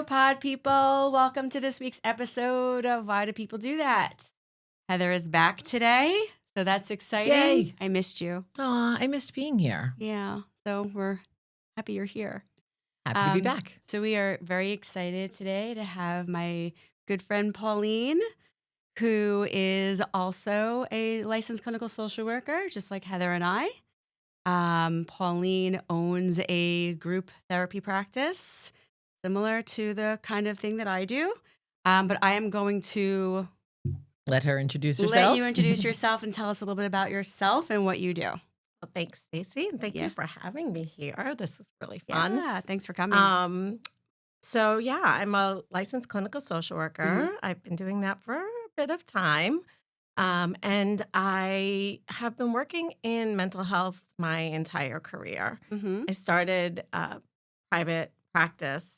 Hello, pod people. Welcome to this week's episode of Why Do People Do That? Heather is back today, so that's exciting. Yay. I missed you. Aw, I missed being here. Yeah, so we're happy you're here. Happy to be back. So we are very excited today to have my good friend Pauline, who is also a licensed clinical social worker, just like Heather and I. Pauline owns a group therapy practice similar to the kind of thing that I do. But I am going to let her introduce herself. Let you introduce yourself and tell us a little bit about yourself and what you do. Well, thanks, Stacey, and thank you for having me here. This is really fun. Yeah, thanks for coming. So I'm a licensed clinical social worker. I've been doing that for a bit of time. And I have been working in mental health my entire career. I started private practice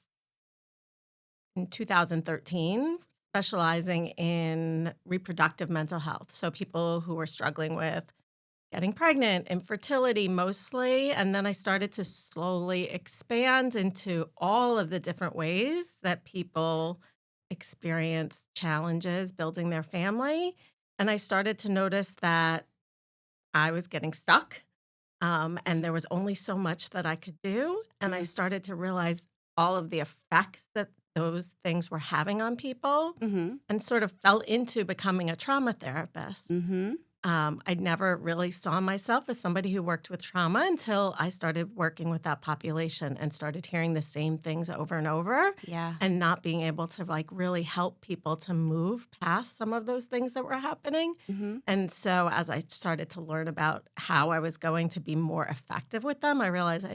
in 2013, specializing in reproductive mental health. So people who were struggling with getting pregnant, infertility mostly. And then I started to slowly expand into all of the different ways that people experience challenges building their family. And I started to notice that I was getting stuck, and there was only so much that I could do. And I started to realize all of the effects that those things were having on people, and sort of fell into becoming a trauma therapist. I never really saw myself as somebody who worked with trauma until I started working with that population and started hearing the same things over and over. Yeah. And not being able to really help people to move past some of those things that were happening. And so as I started to learn about how I was going to be more effective with them, I realized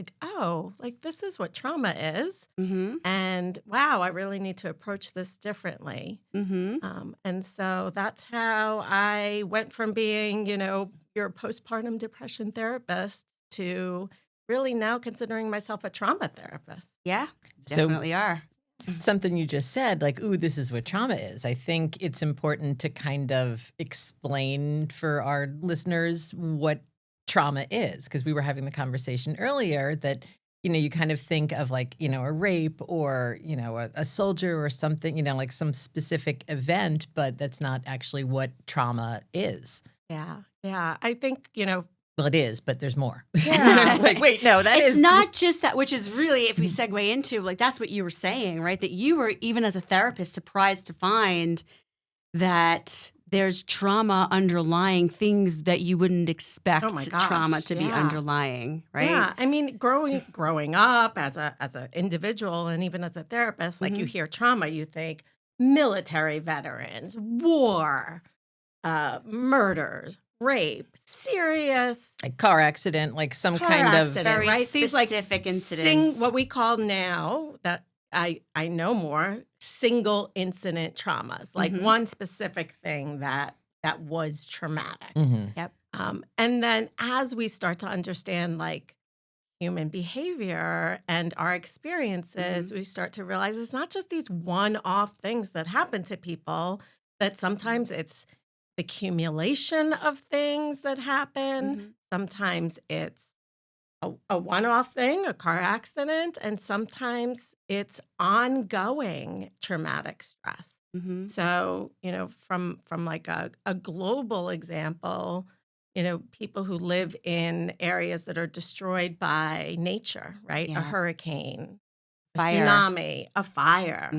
this is what trauma is. And wow, I really need to approach this differently. And so that's how I went from being, your postpartum depression therapist to really now considering myself a trauma therapist. Yeah, definitely are. Something you just said, this is what trauma is. I think it's important to kind of explain for our listeners what trauma is, because we were having the conversation earlier that, you kind of think of a rape or, a soldier or something, like some specific event, but that's not actually what trauma is. Yeah. I think, well, it is, but there's more. Yeah. Wait, no, it's not just that, which is really, if we segue into, that's what you were saying, right? That you were, even as a therapist, surprised to find that there's trauma underlying things that you wouldn't expect trauma to be underlying, right? Yeah, I mean, growing up as an individual and even as a therapist, you hear trauma, you think military veterans, war, murders, rape, serious car accident, some kind of very right? specific incidents. What we call now that I know more single incident traumas, one specific thing that was traumatic. Yep. And then as we start to understand human behavior and our experiences, we start to realize it's not just these one-off things that happen to people, that sometimes it's the accumulation of things that happen. Sometimes it's a one-off thing, a car accident, and sometimes it's ongoing traumatic stress. So, from a global example, people who live in areas that are destroyed by nature, right? Yeah. A hurricane, Fire. a tsunami, a fire,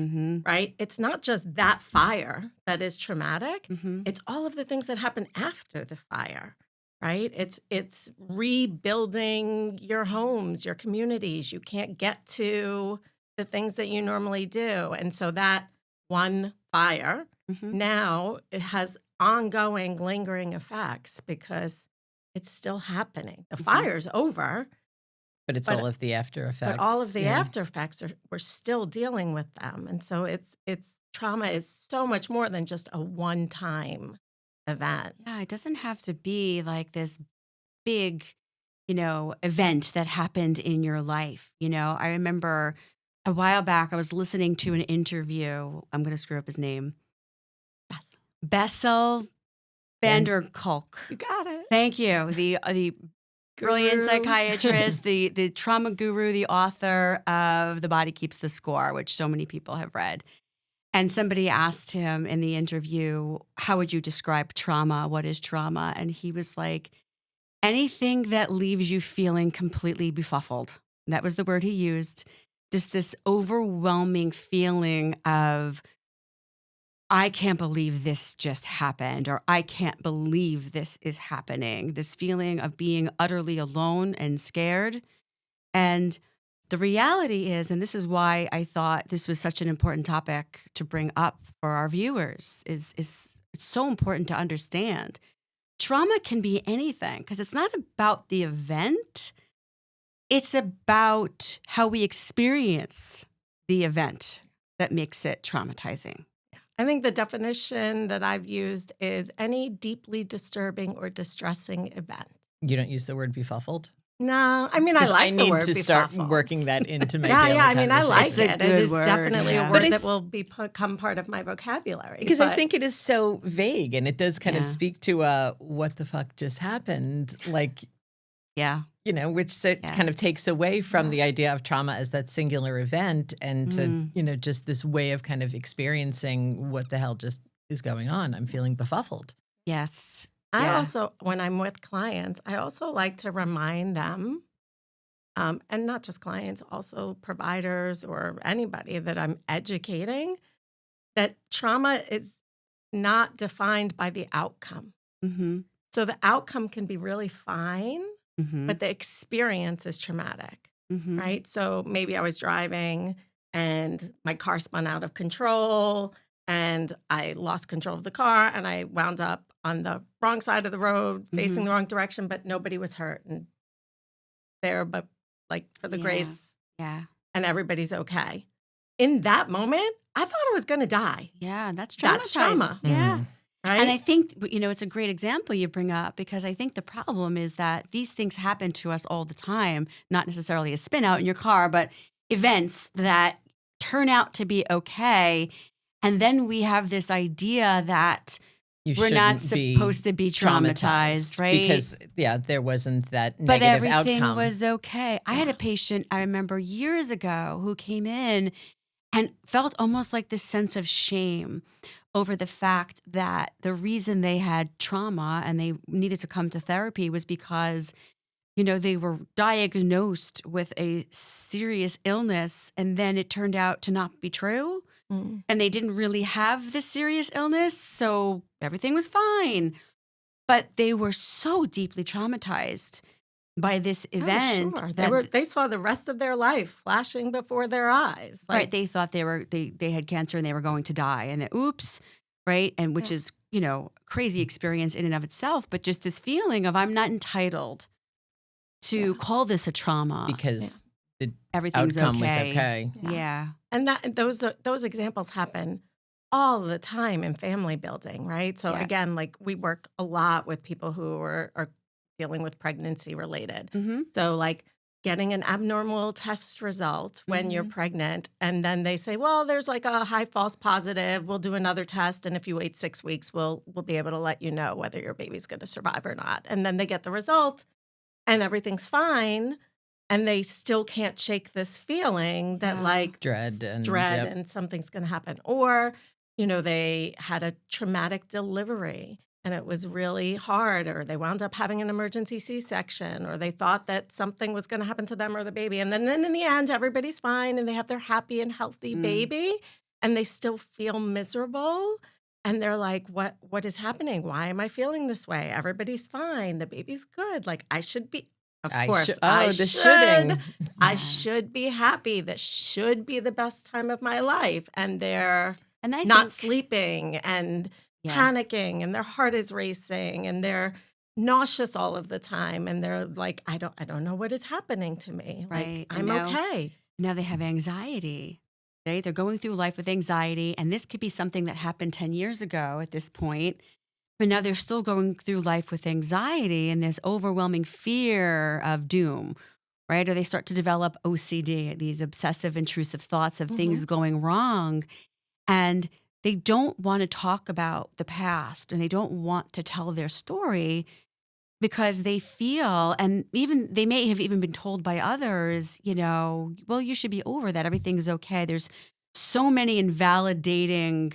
right? It's not just that fire that is traumatic. It's all of the things that happen after the fire, right? It's rebuilding your homes, your communities. You can't get to the things that you normally do. And so that one fire, now it has ongoing lingering effects because it's still happening. The fire's over. But all of the after effects. But all of the after effects we're still dealing with them. And so it's trauma is so much more than just a one-time event. Yeah, it doesn't have to be this big, event that happened in your life. I remember a while back I was listening to an interview. I'm going to screw up his name. Bessel van der Kolk. You got it. Thank you. The brilliant guru. psychiatrist, the trauma guru, the author of The Body Keeps the Score, which so many people have read. And somebody asked him in the interview, how would you describe trauma? What is trauma? And he was like, anything that leaves you feeling completely befuddled. That was the word he used. Just this overwhelming feeling of, I can't believe this just happened, or I can't believe this is happening. This feeling of being utterly alone and scared. And the reality is, and this is why I thought this was such an important topic to bring up for our viewers, is it's so important to understand. Trauma can be anything because it's not about the event. It's about how we experience the event that makes it traumatizing. I think the definition that I've used is any deeply disturbing or distressing event. You don't use the word befuddled? No, I mean, I 'Cause like the word to start befuddled. working that into my Yeah, daily yeah. I mean, I like It's a it. It good is word, definitely yeah. a But word I that will become part of my vocabulary. Because I but- think it is so vague, and it does kind of Yeah. speak to what the fuck just happened, like, Yeah. which Yeah. kind of takes away from the idea of trauma as that singular event and to, just this way of kind of experiencing what the hell just is going on. I'm feeling befuddled. Yes. I Yeah. also, when I'm with clients, I also like to remind them, and not just clients, also providers or anybody that I'm educating, that trauma is not defined by the outcome. Mm-hmm. So the outcome can be really fine, Mm-hmm. but the experience is traumatic, Mm-hmm. right? So maybe I was driving and my car spun out of control and I lost control of the car and I wound up on the wrong side of the road facing the wrong direction, but nobody was hurt and there, but like for the Yeah. grace Yeah. and everybody's okay. In that moment, I thought I was going to die. Yeah. That's traumatizing. That's trauma. Yeah. Right? And I think, it's a great example you bring up because I think the problem is that these things happen to us all the time, not necessarily a spin out in your car, but events that turn out to be okay. And then we have this idea that we're not supposed to be traumatized, right? Because, there wasn't that But negative everything outcome. was okay. I had a patient, I remember years ago, who came in and felt almost like this sense of shame over the fact that the reason they had trauma and they needed to come to therapy was because, they were diagnosed with a serious illness and then it turned out to not be true. Mm. And they didn't really have this serious illness, so everything was fine. But they were so deeply traumatized by this event Sure. that They saw the rest of their life flashing before their eyes. right, they thought they had cancer and they were going to die, and then, oops, right, and which is crazy experience in and of itself, but just this feeling of I'm not entitled to call this a trauma because the everything's outcome was okay. okay. Yeah. And those examples happen all the time in family building, right? So Yeah. again, like we work a lot with people who are dealing with pregnancy related. Mm-hmm. So like getting an abnormal test result when you're pregnant, and then they say, well, there's like a high false positive. We'll do another test, and if you wait 6 weeks, we'll be able to let you know whether your baby's going to survive or not. And then they get the result, and everything's fine. And they still can't shake this feeling that Yeah. like Dread and and something's going to happen. Or, they had a traumatic delivery and it was really hard, or they wound up having an emergency C-section, or they thought that something was going to happen to them or the baby. And then in the end, everybody's fine and they have their happy and healthy baby and they still feel miserable. And they're like, what is happening? Why am I feeling this way? Everybody's fine. The baby's good. Like I should be. Of course, the shoulding. I should be happy. This should be the best time of my life. And they're And I not think, sleeping and Yeah. panicking, and their heart is racing, and they're nauseous all of the time. And they're like, I don't know what is happening to me. Right. Like, And I'm now- okay. now they have anxiety. Right? They're going through life with anxiety, and this could be something that happened 10 years ago at this point. But now they're still going through life with anxiety and this overwhelming fear of doom, right? Or they start to develop OCD, these obsessive intrusive thoughts of things going wrong. And they don't want to talk about the past and they don't want to tell their story because they feel, and even they may have even been told by others, well, you should be over that. Everything's okay. There's so many invalidating,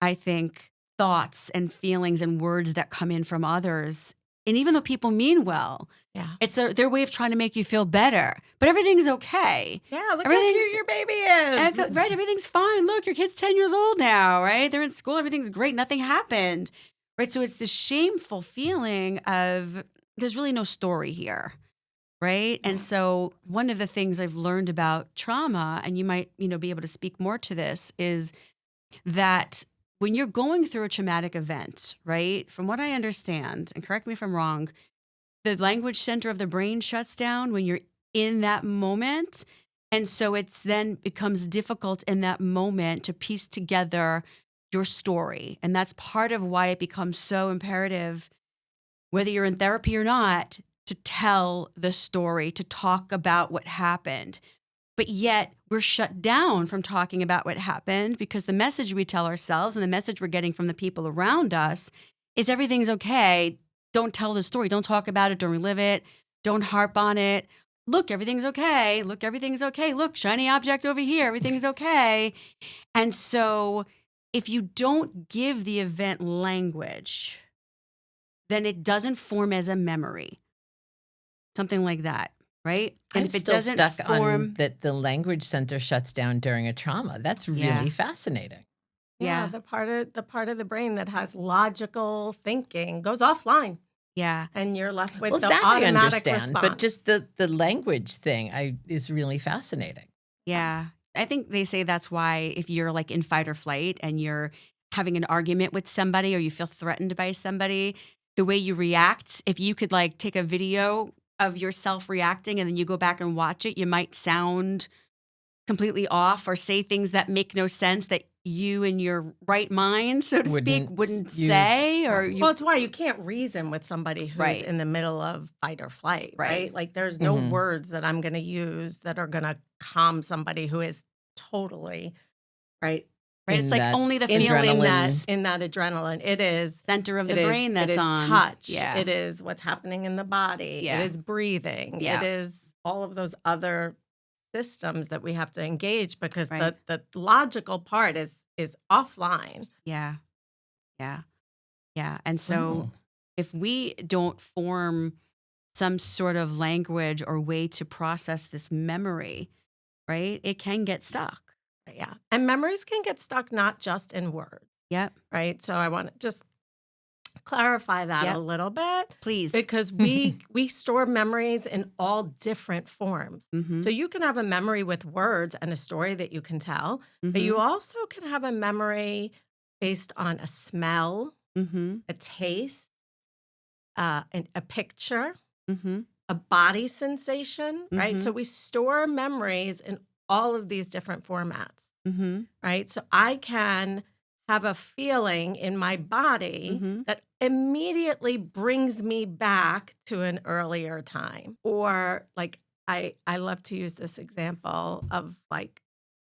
I think, thoughts and feelings and words that come in from others. And even though people mean well, Yeah. it's their way of trying to make you feel better. But everything's okay. Yeah, look how Everything's- cute your baby is. Right? Everything's fine. Look, your kid's 10 years old now, right? They're in school. Everything's great. Nothing happened. Right? So it's this shameful feeling of there's really no story here. Right? And so one of the things I've learned about trauma, and you might, be able to speak more to this, is that when you're going through a traumatic event, right? From what I understand, and correct me if I'm wrong, the language center of the brain shuts down when you're in that moment. And so it's then becomes difficult in that moment to piece together your story. And that's part of why it becomes so imperative, whether you're in therapy or not, to tell the story, to talk about what happened. But yet we're shut down from talking about what happened because the message we tell ourselves and the message we're getting from the people around us is everything's okay. Don't tell the story. Don't talk about it. Don't relive it. Don't harp on it. Look, everything's okay. Look, everything's okay. Look, shiny object over here. Everything's okay. And so if you don't give the event language, then it doesn't form as a memory. Something like that. Right? And I'm if it still doesn't stuck form, on that the language center shuts down during a trauma. That's really Yeah. fascinating. Yeah. The part of the brain that has logical thinking goes offline, yeah. and you're left with Well, the that I automatic understand, response. but just the language thing is really fascinating. Yeah. I think they say that's why if you're like in fight or flight and you're having an argument with somebody or you feel threatened by somebody, the way you react, if you could like take a video of yourself reacting and then you go back and watch it, you might sound completely off or say things that make no sense that you in your right mind, so to speak, wouldn't use- say. Or you, Well, it's why you can't reason with somebody who's Right. in the middle of fight or flight, Right. right? Like there's no Mhm. words that I'm going to use that are going to calm somebody who is totally right right? in It's like that only the in feeling adrenaline. in that adrenaline. It is center of the it is- brain that's it is on. touch. Yeah. It is what's happening in the body. Yeah. It is breathing. Yeah. It is all of those other systems that we have to engage because Right. the logical part is offline. Yeah. Yeah. Yeah. And so Oh. if we don't form some sort of language or way to process this memory, right, it can get stuck. Yeah. And memories can get stuck not just in words, Yep. right? So I want to just clarify that Yep. a little bit Please. because we store memories in all different forms. Mm-hmm. So you can have a memory with words and a story that you can tell, but you also can have a memory based on a smell, Mm-hmm. a taste, and a picture, Mm-hmm. a body sensation, right? Mhm. So we store memories in all of these different formats, Mm-hmm. right? So I can have a feeling in my body Mhm. that immediately brings me back to an earlier time. Or like I love to use this example of like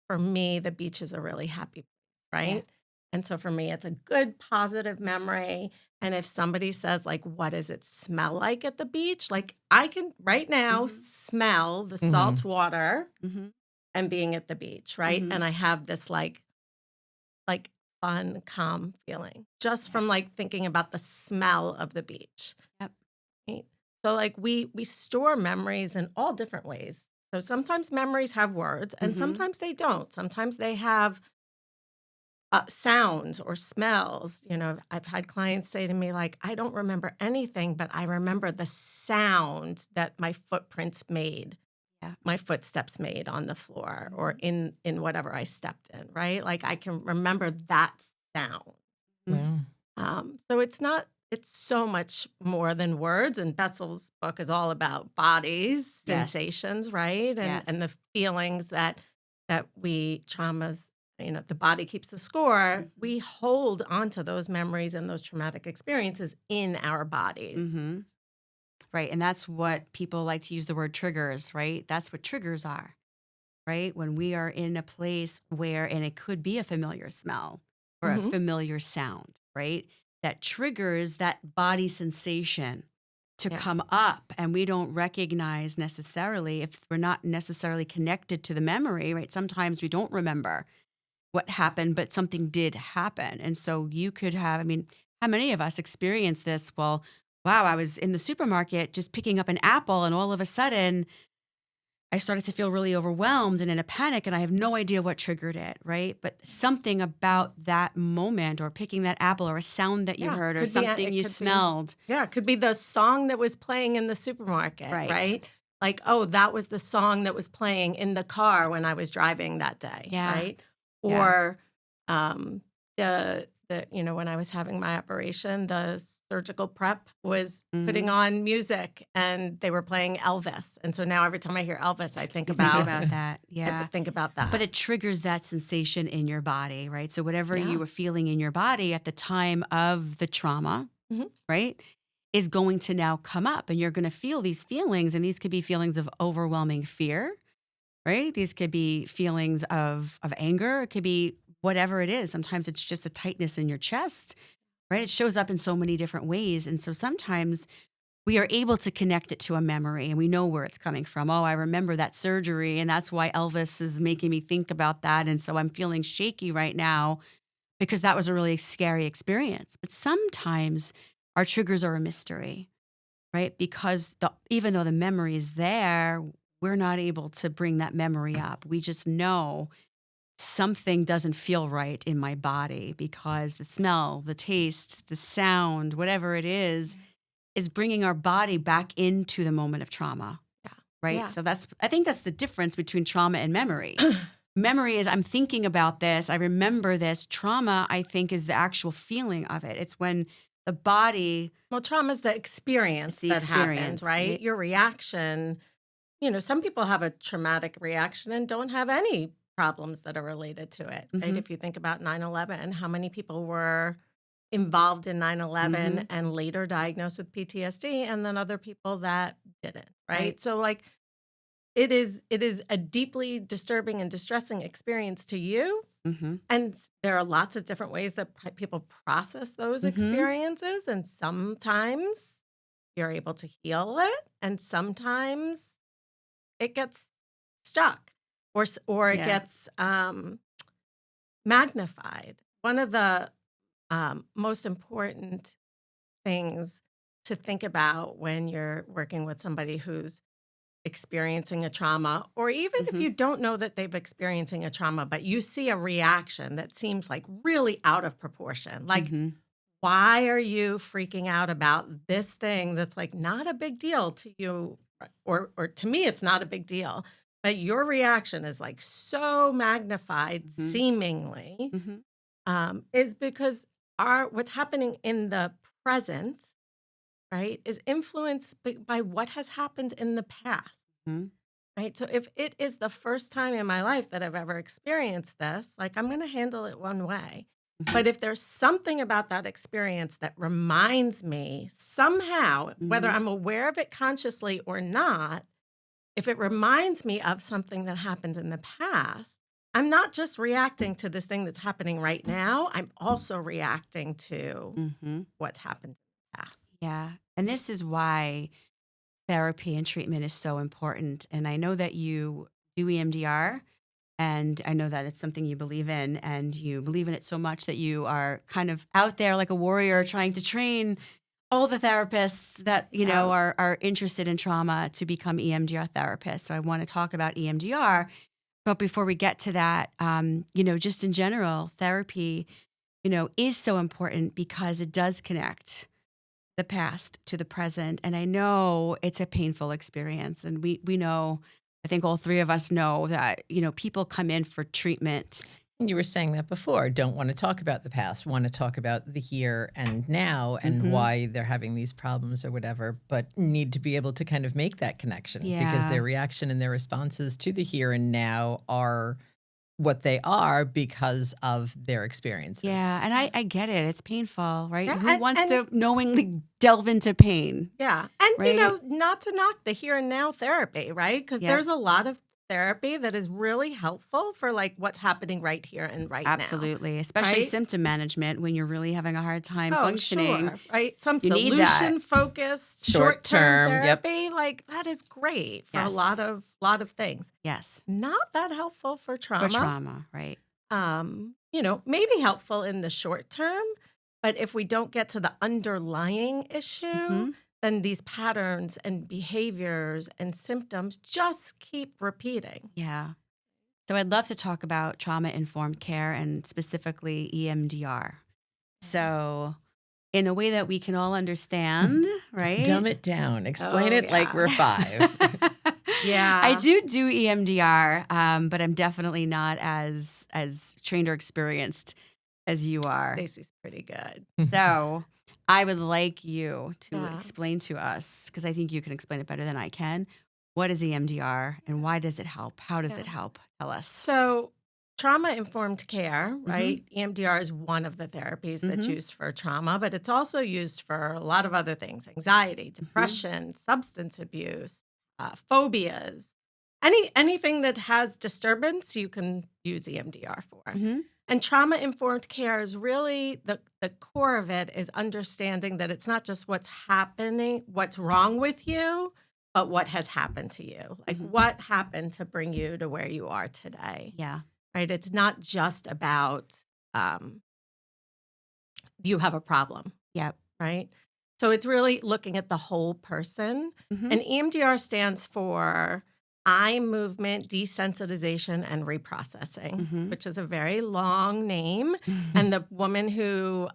for me, the beach is a really happy place, right? And so for me, it's a good positive memory. And if somebody says, like, what does it smell like at the beach? Like, I can right now Mhm. smell the salt water Mm-hmm. and being at the beach, right? Mhm. And I have this like fun, calm feeling just from like thinking about the smell of the beach. Yep. Right? So like we store memories in all different ways. So sometimes memories have words and Mhm. sometimes they don't. Sometimes they have sounds or smells. You know, I've had clients say to me, like, I don't remember anything, but I remember the sound that my footprints made, Yeah. my footsteps made on the floor or in whatever I stepped in, right? Like I can remember that sound. Wow. So it's so much more than words. And Bessel's book is all about bodies, Yes. sensations, right? And the feelings that we traumas, you know, the body keeps the score. We hold onto those memories and those traumatic experiences in our bodies. Mm-hmm. Right. And that's what people like to use the word triggers, right? That's what triggers are, right? When we are in a place where, and it could be a familiar smell or a Mhm. familiar sound, right? That triggers that body sensation, to Yeah. come up, and we don't recognize necessarily if we're not necessarily connected to the memory, right? Sometimes we don't remember what happened, but something did happen. And so you could have, I mean, how many of us experience this? Well, wow, I was in the supermarket just picking up an apple, and all of a sudden I started to feel really overwhelmed and in a panic, and I have no idea what triggered it, right? But something about that moment, or picking that apple, or a sound that you Yeah, heard, or could be something you smelled. yeah, it could be the song that was playing in the supermarket, Right. right? Like, oh, that was the song that was playing in the car when I was driving that day, Yeah. right? Yeah. Or the when I was having my operation, the surgical prep was putting Mhm. on music, and they were playing Elvis, and so now every time I hear Elvis, I think Think about about that. I Yeah. think about that. But it triggers that sensation in your body, right? So whatever Yeah. you were feeling in your body at the time of the trauma, Mhm. right, is going to now come up, and you're going to feel these feelings. And these could be feelings of overwhelming fear, right? These could be feelings of anger. It could be whatever it is. Sometimes it's just a tightness in your chest, right? It shows up in so many different ways. And so sometimes we are able to connect it to a memory, and we know where it's coming from. Oh, I remember that surgery, and that's why Elvis is making me think about that. And so I'm feeling shaky right now because that was a really scary experience. But sometimes our triggers are a mystery, right? Because even though the memory is there, we're not able to bring that memory up. We just know something doesn't feel right in my body because the smell, the taste, the sound, whatever it is bringing our body back into the moment of trauma, Yeah. right? Yeah. So I think that's the difference between trauma and memory. Memory is I'm thinking about this, I remember this. Trauma, I think, is the actual feeling of it. It's when the body, Well, trauma's the experience it's the that happened, experience, right? right? Your reaction, some people have a traumatic reaction and don't have any problems that are related to it, right? Mhm. If you think about 9/11, how many people were involved in 9/11 Mhm. and later diagnosed with PTSD, and then other people that didn't, right? Right. So like it is a deeply disturbing and distressing experience to you. Mhm. And there are lots of different ways that people process those Mhm. experiences. And sometimes you're able to heal it, and sometimes it gets stuck or it Yeah. gets magnified. One of the most important things to think about when you're working with somebody who's experiencing a trauma, or even if Mhm. you don't know that they've experiencing a trauma, but you see a reaction that seems like really out of proportion. Like, Mhm. why are you freaking out about this thing that's like not a big deal to you? Or to me, it's not a big deal. But your reaction is like so magnified, Mhm. seemingly, Mhm. is because what's happening in the present, right, is influenced by what has happened in the past. Mhm. Right. So if it is the first time in my life that I've ever experienced this, like I'm going to handle it one way. Mhm. But if there's something about that experience that reminds me somehow, whether Mhm. I'm aware of it consciously or not, if it reminds me of something that happened in the past, I'm not just reacting to this thing that's happening right now. I'm also reacting to Mhm. what's happened in the past. Yeah. And this is why therapy and treatment is so important. And I know that you do EMDR, and I know that it's something you believe in, and you believe in it so much that you are kind of out there like a warrior trying to train all the therapists that, Yeah. are interested in trauma to become EMDR therapists. So I want to talk about EMDR. But before we get to that, just in general, therapy, is so important because it does connect the past to the present. And I know it's a painful experience. And we know, I think all three of us know that, people come in for treatment. And you were saying that before, don't want to talk about the past, want to talk about the here and now and Mhm. why they're having these problems or whatever, but need to be able to kind of make that connection because Yeah. their reaction and their responses to the here and now are what they are because of their experiences. Yeah. And I get it. It's painful, right? Yeah. Who wants And to knowingly delve into pain, yeah. And, right? not to knock the here and now therapy, right? Because Yep. there's a lot of therapy that is really helpful for like what's happening right here and right now. Absolutely. Especially Right? symptom management when you're really having a hard time Oh, functioning. sure, right? Some You need that. solution-focused, Short-term, short-term yep. therapy, like that is great for a Yes. lot of things. Yes. Not that helpful for For trauma. trauma, right. Maybe helpful in the short term, but if we don't get to the underlying issue, Mhm. then these patterns and behaviors and symptoms just keep repeating. Yeah. So I'd love to talk about trauma-informed care and specifically EMDR. So in a way that we can all understand, right? Dumb it down. Explain Oh, it like yeah. we're 5. Yeah. I do EMDR, but I'm definitely not as trained or experienced as you are. Stacey's pretty good. So I would like you to Yeah. explain to us, because I think you can explain it better than I can. What is EMDR and why does it help? How does it Yeah. help? Tell us. So, trauma-informed care, Mm-hmm. right? EMDR is one of the therapies that's Mhm. used for trauma, but it's also used for a lot of other things: anxiety, Mm-hmm. depression, substance abuse, phobias. Anything that has disturbance, you can use EMDR for. Mhm. And trauma-informed care is really the core of it is understanding that it's not just what's happening, what's wrong with you, but what has happened to you. Like Mhm. what happened to bring you to where you are today. Yeah. Right? It's not just about you have a problem, Yep. right? So it's really looking at the whole person. Mhm. And EMDR stands for eye movement desensitization and reprocessing, Mhm. which is a very long name. And the woman who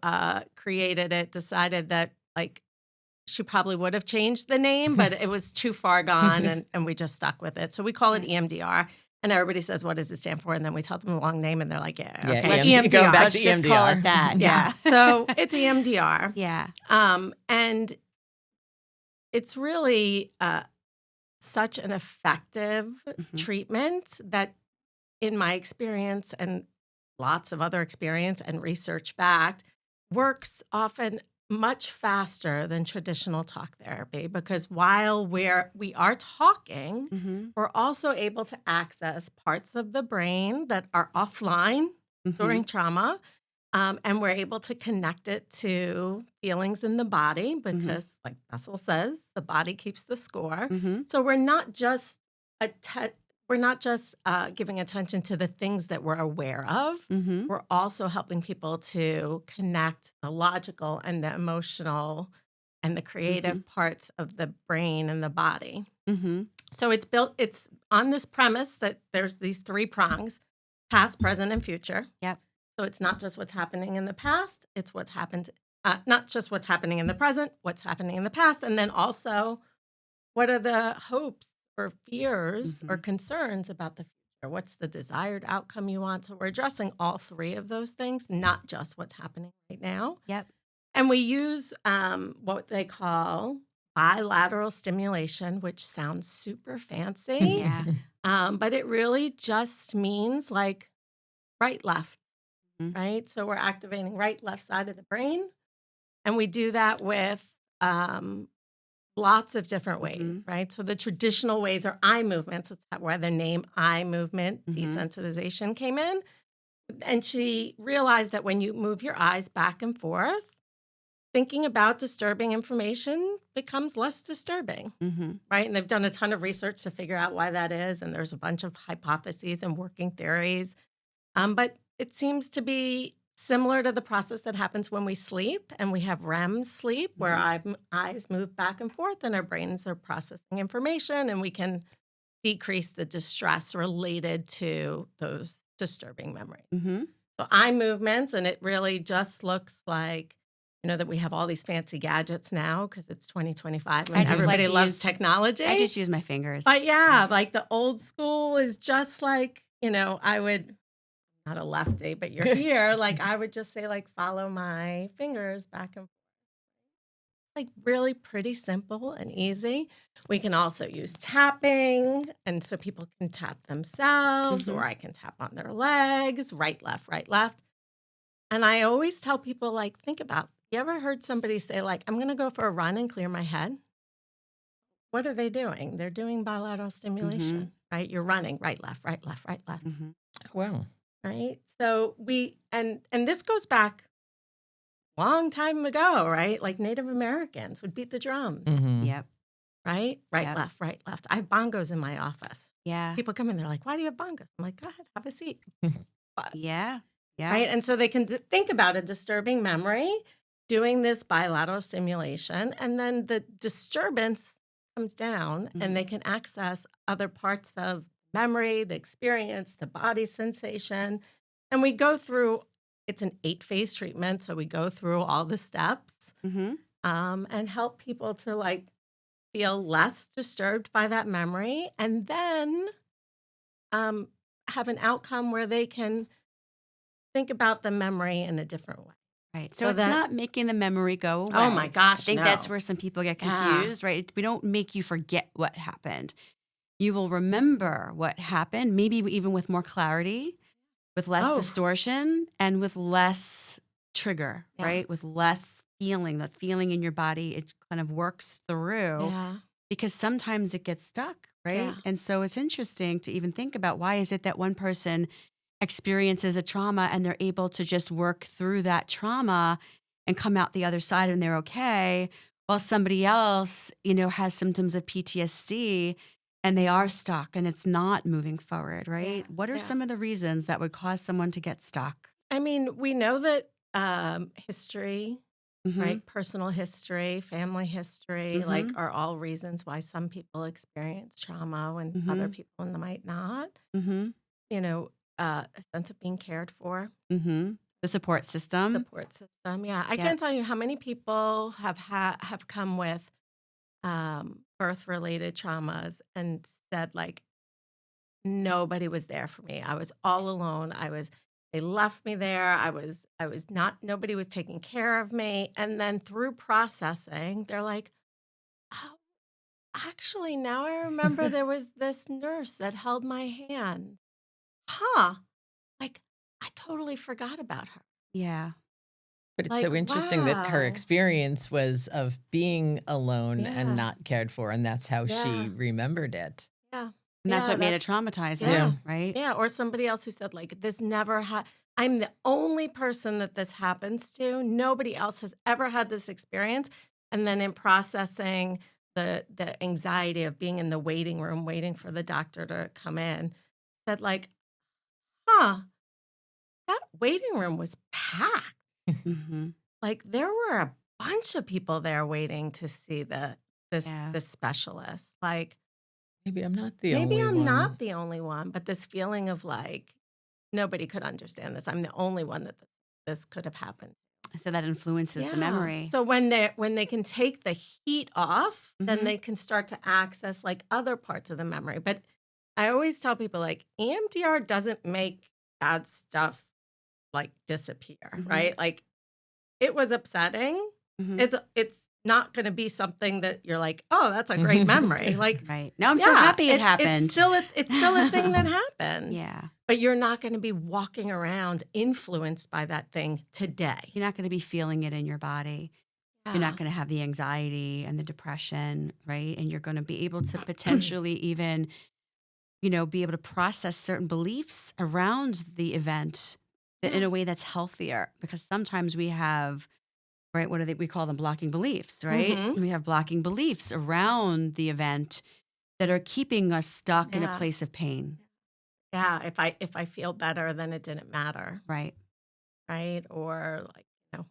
created it decided that like she probably would have changed the name, but it was too far gone and we just stuck with it. So we call it Yeah. EMDR. And everybody says, what does it stand for? And then we tell them the long name and they're like, yeah, Yeah, okay. EMDR. Going back Let's to just call EMDR. it that. Yeah. So it's EMDR. Yeah. And it's really such an effective Mhm. treatment that, in my experience and lots of other experience and research backed, works often much faster than traditional talk therapy because while we are talking, Mhm. we're also able to access parts of the brain that are offline during Mhm. trauma. And we're able to connect it to feelings in the body because, like Bessel says, the body keeps the score. Mhm. So we're not just giving attention to the things that we're aware of. Mhm. We're also helping people to connect the logical and the emotional and the creative parts of the brain and the body. Mhm. So it's on this premise that there's these 3 prongs: past, present, and future. Yep. So it's not just what's happening in the past, it's what's happened, not just what's happening in the present, what's happening in the past, and then also what are the hopes or fears or concerns about the future? What's the desired outcome you want? So we're addressing all 3 of those things, not just what's happening right now. Yep. And we use what they call bilateral stimulation, which sounds super fancy, Yeah. but it really just means like right, left. Mhm. Right? So we're activating right, left side of the brain. And we do that with lots of different ways, right? So the traditional ways are eye movements. That's where the name eye movement desensitization came in. And she realized that when you move your eyes back and forth, thinking about disturbing information becomes less disturbing, Mhm. right? And they've done a ton of research to figure out why that is. And there's a bunch of hypotheses and working theories. But it seems to be similar to the process that happens when we sleep and we have REM sleep, where our eyes move back and forth and our brains are processing information, and we can decrease the distress related to those disturbing memories. Mhm. So eye movements, and it really just looks like, that we have all these fancy gadgets now because it's 2025 I and just like everybody to loves use- technology. I just use my fingers. But yeah, like the old school is just like, I would, not a lefty, but you're here. Like I would just say, like, follow my fingers back and forth. Like really pretty simple and easy. We can also use tapping, and so people can tap themselves, or I can tap on their legs, right, left, right, left. And I always tell people, like, think about, you ever heard somebody say, like, I'm going to go for a run and clear my head? What are they doing? They're doing bilateral stimulation. right? You're running right, left, right, left, right, left, Mhm. Wow. right? So and this goes back long time ago, right? Like Native Americans would beat the drums, Mm-hmm. Yep. right? Right, Yep. left, right, left. I have bongos in my office. Yeah. People come in, they're like, "Why do you have bongos?" I'm like, "Go ahead, have a seat." But, Yeah. Yeah. right? And so they can think about a disturbing memory, doing this bilateral stimulation, and then the disturbance comes down and they Mhm. can access other parts of memory, the experience, the body sensation. And we go through, it's an 8-phase treatment. So we go through all the steps Mhm. and help people to like feel less disturbed by that memory and then um, have an outcome where they can think about the memory in a different way. Right. So So it's that, not making the memory go away. oh my I gosh, think that's no. where some people get Yeah. confused, right? We don't make you forget what happened. You will remember what happened, maybe even with more clarity, with less Oh, distortion, and with less trigger, yeah. right? With less feeling, the feeling in your body, it kind of works through Yeah. because sometimes it gets stuck, right? Yeah. And so it's interesting to even think about why is it that one person experiences a trauma and they're able to just work through that trauma and come out the other side and they're okay, while somebody else, has symptoms of PTSD and they are stuck and it's not moving forward, Yeah. right? What are Yeah. some of the reasons that would cause someone to get stuck? I mean, we know that history, Mm-hmm. right? Personal history, family history, like Mm-hmm. are all reasons why some people experience trauma when other Mm-hmm. people might not. Mm-hmm. You know, a sense of being cared for, Mm-hmm. The support system. support system. Yeah, I Yep. can't tell you how many people have come with birth related traumas and said like nobody was there for me. I was all alone. They left me there. I was not nobody was taking care of me. And then through processing, they're like, "Oh, actually now I remember there was this nurse that held my hand. Huh. Like I totally forgot about her. Yeah. But it's Like, so interesting that her wow. experience was of being alone and Yeah. not cared for, and that's how she Yeah. remembered it. Yeah. And that's Yeah, what made that's it traumatizing, yeah. Yeah. right? Yeah, or somebody else who said like this never I'm the only person that this happens to. Nobody else has ever had this experience. And then in processing the anxiety of being in the waiting room waiting for the doctor to come in, said like, "Huh, that waiting room was packed. Mm-hmm. Like there were a bunch of people there waiting to see Yeah. this specialist. Like Maybe I'm not the maybe only I'm not one. the only one, but this feeling of like nobody could understand this. I'm the only one that this could have happened. So that influences the Yeah. memory. So when they can take the heat off, then Mm-hmm. they can start to access like other parts of the memory. But I always tell people like EMDR doesn't make bad stuff like disappear, Mm-hmm. right? Like it was upsetting. Mm-hmm. It's not going to be something that you're like, oh, that's a great memory. Like, Right. Now I'm so yeah, happy it happened. It's still a thing that happened. Yeah. But you're not going to be walking around influenced by that thing today. You're not going to be feeling it in your body. You're Yeah. not going to have the anxiety and the depression, right? And you're going to be able to potentially even, be able to process certain beliefs around the event in Yeah. a way that's healthier. Because sometimes we have, right, what are they? We call them blocking beliefs, right? Mhm. We have blocking beliefs around the event that are keeping us stuck in a Yeah. place of pain, Yeah, if I feel better, then it didn't matter, right? right? Or like, if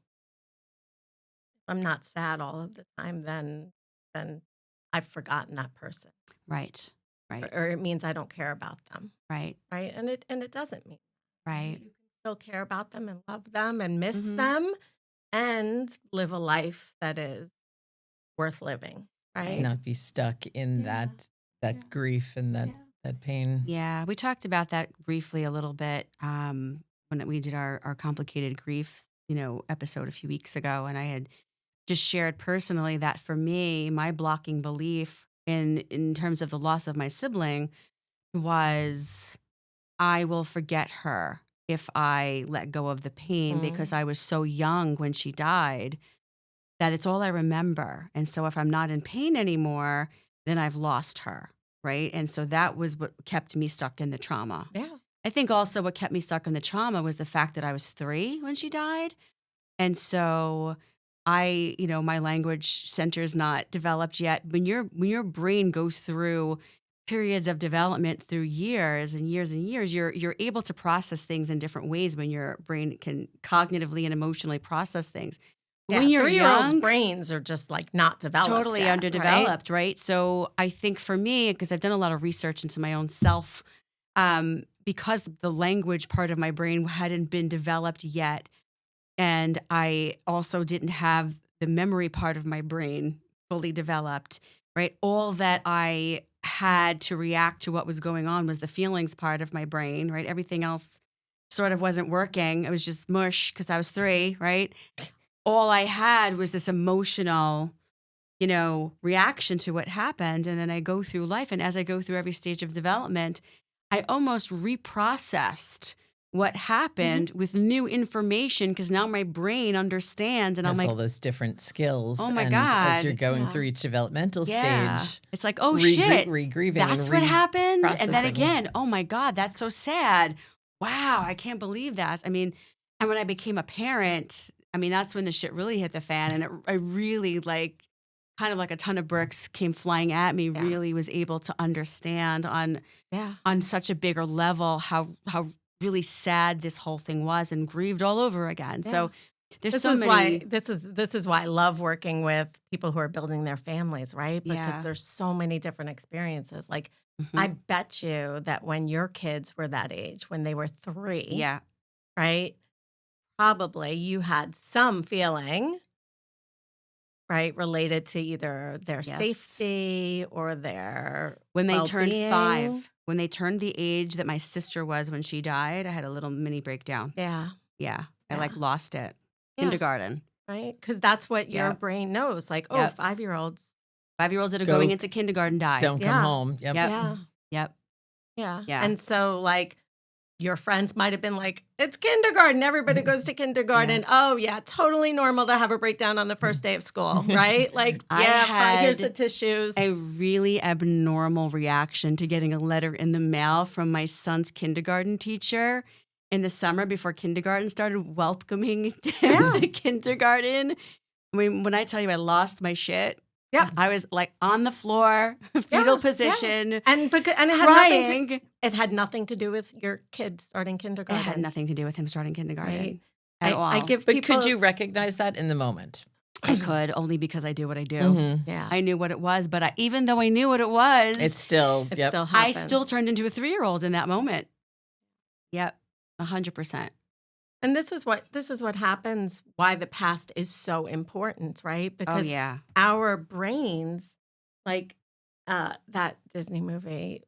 I'm not sad all of the time, then I've forgotten that person. Right. Right. Or it means I don't care about them, Right. right? And it doesn't mean Right. you can still care about them and love them and miss Mhm. them and live a life that is worth living, right? Not be stuck in Yeah. that Yeah. grief and Yeah. that pain. Yeah, we talked about that briefly a little bit when we did our complicated grief, episode a few weeks ago, and I had just shared personally that for me, my blocking belief in terms of the loss of my sibling was I will forget her if I let go of the pain because Mm. I was so young when she died that it's all I remember. And so if I'm not in pain anymore, then I've lost her. right? And so that was what kept me stuck in the trauma. Yeah. I think also what kept me stuck in the trauma was the fact that I was 3 when she died. And so my language center is not developed yet. When your brain goes through periods of development through years and years and years, you're able to process things in different ways when your brain can cognitively and emotionally process things. Yeah. When you're 3-year-olds' young, brains are just like not developed totally yet, underdeveloped, right? So I think for me, because I've done a lot of research into my own self, because the language part of my brain hadn't been developed yet, and I also didn't have the memory part of my brain fully developed, right? All that I had to react to what was going on was the feelings part of my brain, right? Everything else sort of wasn't working. It was just mush because I was 3, right? All I had was this emotional, reaction to what happened. And then I go through life. And as I go through every stage of development, I almost reprocessed what happened with new information because now my brain understands. And I'm Has like, all those different skills. oh my and as you're God. going Yeah. through each developmental Yeah. stage, It's like, oh shit, re-grieving that's and what happened. And then reprocessing. again, oh my God, that's so sad. Wow, I can't believe that. I mean, and when I became a parent, that's when the shit really hit the fan. And I really kind of like a ton of bricks came flying at me, Yeah. really was able to understand Yeah. on such a bigger level how really sad this whole thing was and grieved all over again. Yeah. So there's This so is many. why this is why I love working with people who are building their families, right? Because Yeah. there's so many different experiences. Like Mhm. I bet you that when your kids were that age, when they were 3, Yeah. right? Probably you had some feeling, right, related to either their Yes. safety or their When they turned well-being. 5, when they turned the age that my sister was when she died, I had a little mini breakdown. Yeah. Yeah. I Yeah. lost it. Yeah. Kindergarten. Right? Because that's what your Yep. brain knows. Like, oh, Yep. 5-year-olds. 5-year-olds that are Go- going into kindergarten die. Don't come Yeah. home. Yep. Yep. Yeah. Yep. Yeah. Yeah. And so, like, your friends might have been like, it's kindergarten. Everybody goes to kindergarten. Oh, yeah. Totally normal to have a breakdown on the first day of school, right? Like, I yeah, fine, here's had the tissues. A really abnormal reaction to getting a letter in the mail from my son's kindergarten teacher in the summer before kindergarten started, welcoming him Yeah. to kindergarten. When I tell you I lost my shit, Yeah. I was like on the floor, fetal Yeah. position, And it had crying. it had nothing to do with your kid starting It kindergarten. had nothing to do with him starting kindergarten Right. at all. I give But people, could you recognize that in the moment? I could only because I do what I do. Mhm. yeah, I knew what it was, but even though I knew what it was, It's still, it yep. still I happens. still turned into a 3-year-old in that moment. Yep, 100%. And this is what happens, why the past is so important, right? Oh Because yeah, our brains, like that Disney movie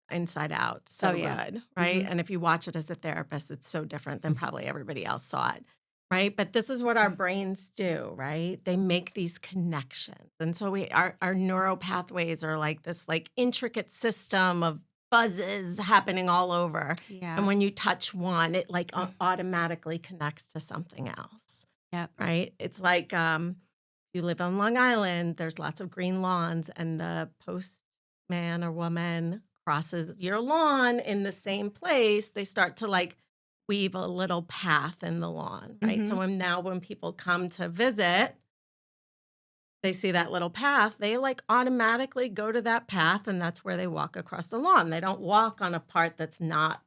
Inside Out, so Oh, yeah. good, right? Mhm. And if you watch it as a therapist, it's so different than probably everybody else saw it, right? But this is what our brains do, right? They make these connections. And so our neural pathways are like this like intricate system of buzzes happening all over. yeah. And when you touch one, it like automatically connects to something else. Yep. Right? It's like you live on Long Island, there's lots of green lawns, and the postman or woman crosses your lawn in the same place. They start to like weave a little path in the lawn, right? So when people come to visit, they see that little path, they like automatically go to that path, and that's where they walk across the lawn. They don't walk on a part that's not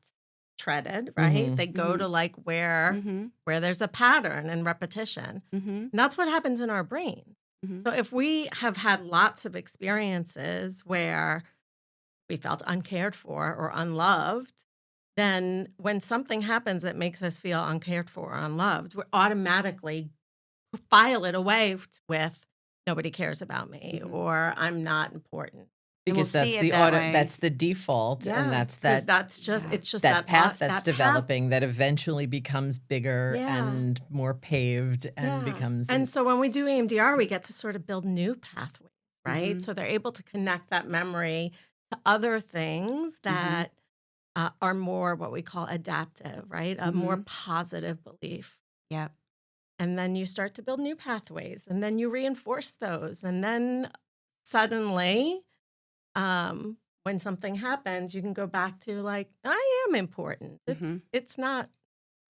treaded, right? Mhm. They go to like where there's a pattern and repetition. And that's what happens in our brain. So if we have had lots of experiences where we felt uncared for or unloved, then when something happens that makes us feel uncared for or unloved, we automatically file it away with nobody cares about me or I'm not important. And we'll Because that's see it the that auto, way. that's the default, and that's 'cause that it's just that path that's that path. developing that eventually becomes bigger Yeah. and more paved and Yeah. becomes And so when we do EMDR, we get to sort of build new pathways, right? Mhm. So they're able to connect that memory to other things that are more what we call adaptive, right? A more positive belief. Yep. And then you start to build new pathways, and then you reinforce those. And then suddenly, when when something happens, you can go back to like, I am important. It's not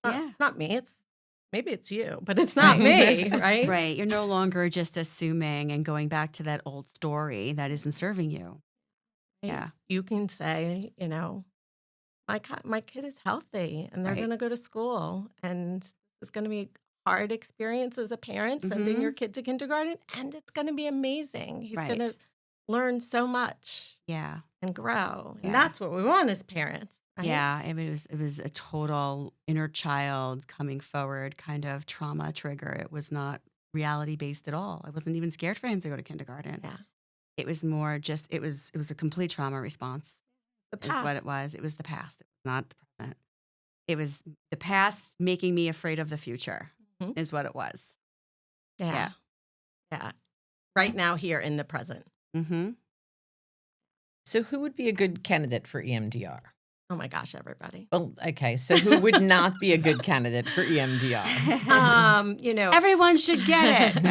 it's not me. Maybe it's you, but it's not me, right? Right. You're no longer just assuming and going back to that old story that isn't serving you. Yeah. You can say, my kid is healthy and they're Right. going to go to school, and it's going to be a hard experience as a parent sending your kid to kindergarten, and it's going to be amazing. He's going to learn so much Yeah. and grow. And Yeah. that's what we want as parents. Right? Yeah. It was a total inner child coming forward kind of trauma trigger. It was not reality based at all. I wasn't even scared for him to go to kindergarten. Yeah. It was more just it was a complete trauma response. The Is what it was. It was the past. It was not the present. It was the past making me afraid of the future. Is what it was. Yeah. Right now, here in the present. Mm-hmm. So who would be a good candidate for EMDR? Oh my gosh, everybody. Well, okay. So who would not be a good candidate for EMDR? Everyone should get it.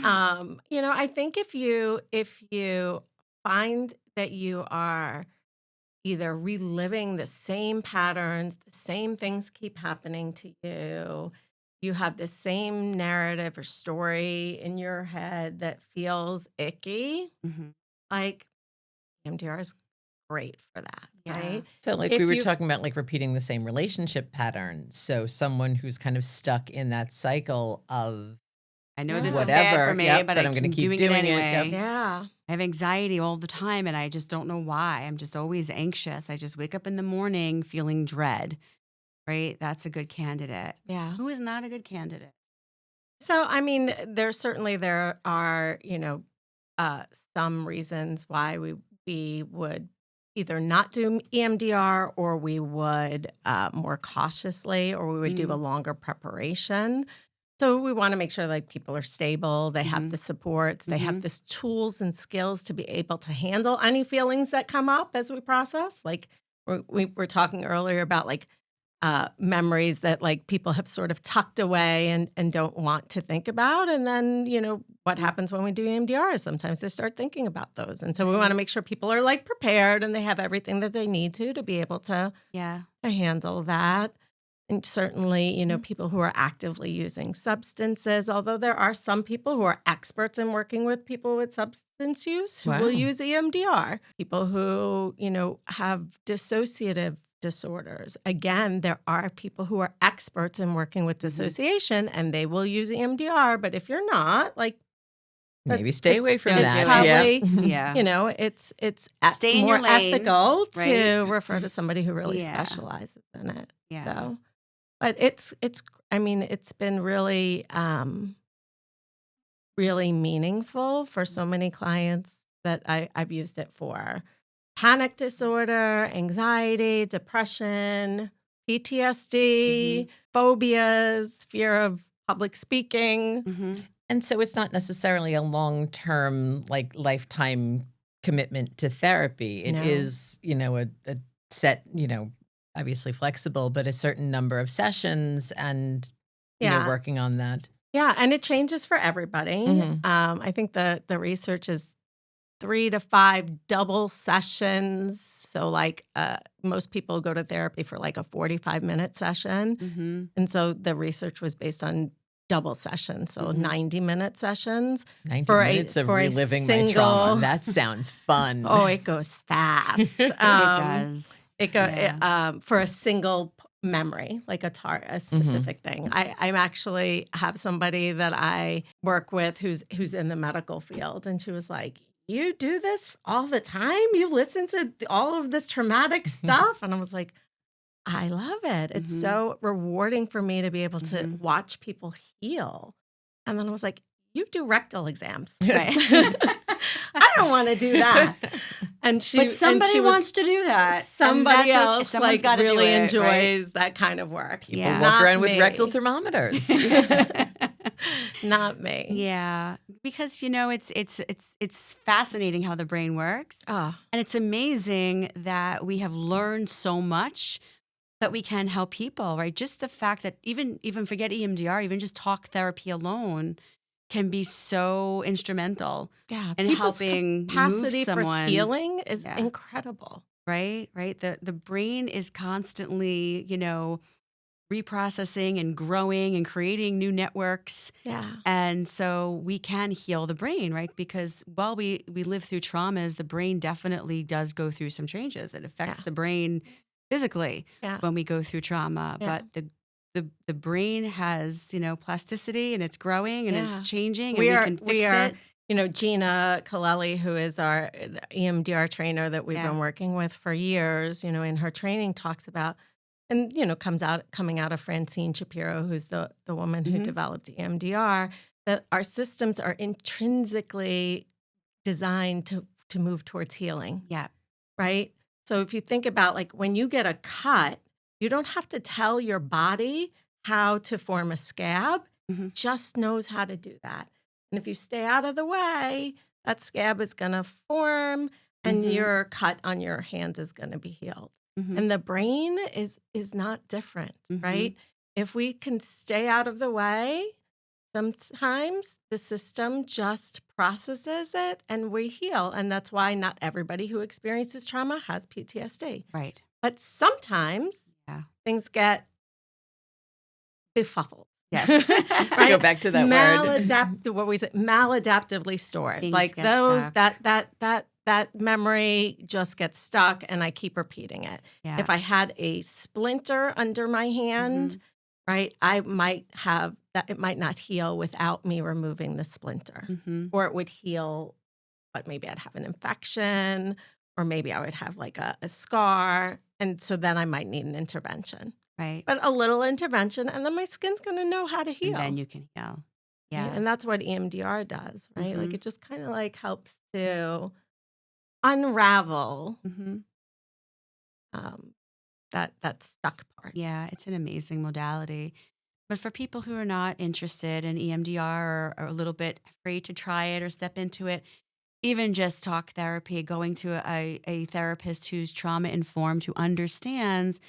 I think if you find that you are either reliving the same patterns, the same things keep happening to you, you have the same narrative or story in your head that feels icky, like EMDR is great for that, right? So like we were talking about like repeating the same relationship pattern. So someone who's kind of stuck in that cycle of I know this whatever, is bad for me, but I'm I'm going going to to keep doing doing it anyway. it. Yeah. I have anxiety all the time, and I just don't know why. I'm just always anxious. I just wake up in the morning feeling dread, right? That's a good candidate. Yeah. Who is not a good candidate? So, I mean, there are, some reasons why we would either not do EMDR, or we would more cautiously, or we would do a longer preparation. So we want to make sure like people are stable, they have the supports, they have the tools and skills to be able to handle any feelings that come up as we process. Like we were talking earlier about like memories that like people have sort of tucked away and don't want to think about. And then, what happens when we do EMDR is sometimes they start thinking about those. And so we want to make sure people are like prepared and they have everything that they need to be able to handle that. And certainly, people who are actively using substances, although there are some people who are experts in working with people with substance use who will use EMDR. People who, have dissociative disorders. Again, there are people who are experts in working with dissociation and they will use EMDR. But if you're not, like, maybe stay away from that. Probably, it's Stay in more your lane, ethical to refer to somebody who really specializes in it. Yeah. So, but it's been really, really meaningful for so many clients that I've used it for. Panic disorder, anxiety, depression, PTSD, phobias, fear of public speaking. And so it's not necessarily a long-term, like lifetime commitment to therapy. It is, a set, obviously flexible, but a certain number of sessions and, working on that. Yeah, and it changes for everybody. I think the research is 3 to 5 double sessions. So like most people go to therapy for like a 45-minute session. And so the research was based on double sessions, so 90-minute sessions. 90 minutes of reliving my trauma. That sounds fun. Oh, it goes fast. It does. It goes for a single memory, like a specific thing. I actually have somebody that I work with who's in the medical field, and she was like, "You do this all the time? You listen to all of this traumatic stuff?" And I was like, I love it. It's so rewarding for me to be able to watch people heal. And then I was like, you do rectal exams. Right? I don't want to do that. But somebody wants to do that. Somebody else someone's like really do it, enjoys that kind of work. People walk around with rectal thermometers. Not me. Yeah, because it's fascinating how the brain works, and it's amazing that we have learned so much that we can help people. Right, just the fact that even forget EMDR, even just talk therapy alone can be so instrumental Yeah, in people's helping move capacity for someone. healing is Yeah. incredible. Right? The brain is constantly, reprocessing and growing and creating new networks. Yeah. And so we can heal the brain, right? Because while we live through traumas, the brain definitely does go through some changes. It affects Yeah. the brain physically Yeah. when we go through trauma. Yeah. But the brain has, plasticity, and it's growing and it's Yeah. changing, and We we are can we fix are it. Gina Kaleli, who is our EMDR trainer that we've Yeah. been working with for years, in her training talks about, and coming out of Francine Shapiro, who's the woman who Mhm. developed EMDR, that our systems are intrinsically designed to move towards healing, Yeah. right? So if you think about, like, when you get a cut, you don't have to tell your body how to form a scab. Mhm. It just knows how to do that. And if you stay out of the way, that scab is going to form, and Mhm. your cut on your hands is going to be healed. Mhm. And the brain is not different, Mhm. right? If we can stay out of the way, sometimes the system just processes it and we heal. And that's why not everybody who experiences trauma has PTSD. Right. But sometimes Yeah. things get befuddled. Yes. To go back to that word. Maladaptively stored. Things Like get those stuck. that memory just gets stuck, and I keep repeating it. Yeah. If I had a splinter under my hand, Mhm. right, I might have that. It might not heal without me removing the splinter, Mhm. or it would heal, but maybe I'd have an infection, or maybe I would have like a scar, and so then I might need an intervention. Right. But a little intervention, and then my skin's going to know how to heal. And then you can heal. Right? Yeah. And that's what EMDR does, right? Like, Mhm. it just kind of like helps to unravel Mhm. that stuck part. Yeah, it's an amazing modality. But for people who are not interested in EMDR, or are a little bit afraid to try it or step into it, even just talk therapy, going to a therapist who's trauma informed, who understands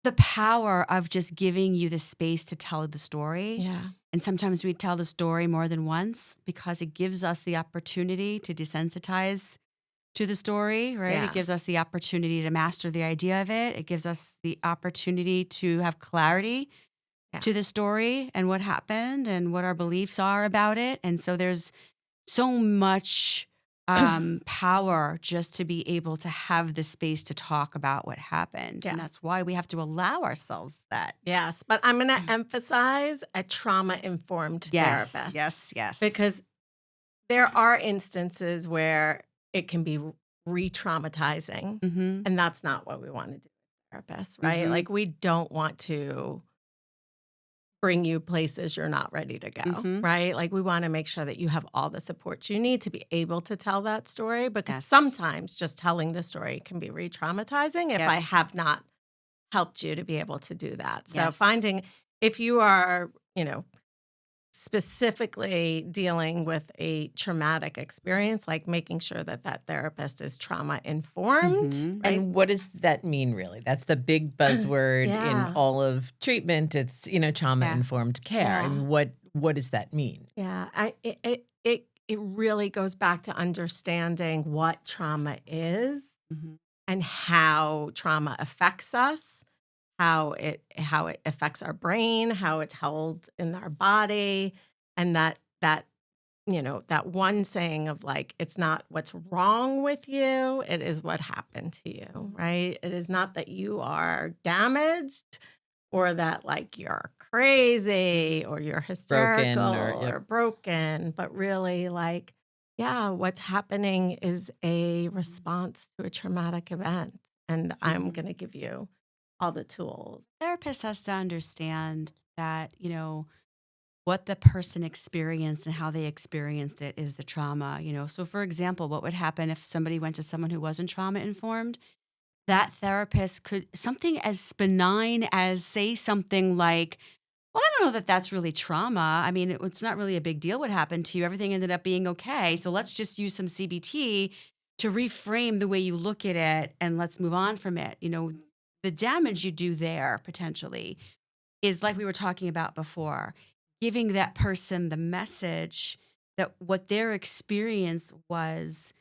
the power of just giving you the space to tell the story. Yeah. And sometimes we tell the story more than once because it gives us the opportunity to desensitize to the story, right? Yeah. It gives us the opportunity to master the idea of it. It gives us the opportunity to have clarity Yeah. to the story and what happened and what our beliefs are about it. And so there's so much power just to be able to have the space to talk about what happened. And Yes. that's why we have to allow ourselves that. Yes. But I'm going to emphasize a trauma-informed therapist. Yes. Because there are instances where it can be re-traumatizing, Mm-hmm. and that's not what we want to do with therapists, right? Mhm. Like, we don't want to bring you places you're not ready to go, Mhm. right? Like, we want to make sure that you have all the support you need to be able to tell that story, because Yes. sometimes just telling the story can be re-traumatizing if Yep. I have not helped you to be able to do that. So Yes. finding, if you are, specifically dealing with a traumatic experience, like making sure that that therapist is trauma informed, Mhm. right? And what does that mean, really? That's the big buzzword Yeah. in all of treatment. It's, trauma-informed care. I Yeah. mean, what does that mean? Yeah, it really goes back to understanding what trauma is Mhm. and how trauma affects us, how it affects our brain, how it's held in our body, and that one saying of, like, it's not what's wrong with you, it is what happened to you, right? It is not that you are damaged, or that, like, you're crazy or you're hysterical Yep. or broken, but really, like, yeah, what's happening is a response to a traumatic event, and I'm Mhm. going to give you all the tools. Therapist has to understand that, what the person experienced and how they experienced it is the trauma, So for example, what would happen if somebody went to someone who wasn't trauma informed? That therapist could, something as benign as say something like, well, I don't know that that's really trauma. I mean, it's not really a big deal what happened to you. Everything ended up being okay. So let's just use some CBT to reframe the way you look at it and let's move on from it. The damage you do there potentially is like we were talking about before, giving that person the message that what their experience was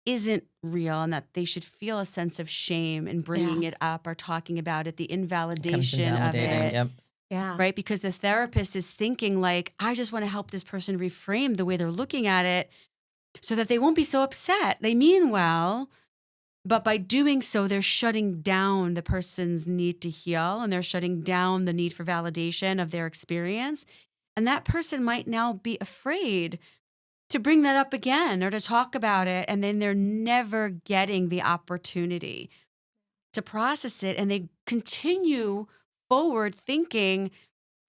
isn't real and that they should feel a sense of shame in bringing it up or talking about it, the Comes invalidation of invalidating. it, Yep. Yeah. right? Because the therapist is thinking like, I just want to help this person reframe the way they're looking at it so that they won't be so upset. They mean well, but by doing so, they're shutting down the person's need to heal and they're shutting down the need for validation of their experience. And that person might now be afraid to bring that up again or to talk about it. And then they're never getting the opportunity to process it. And they continue forward thinking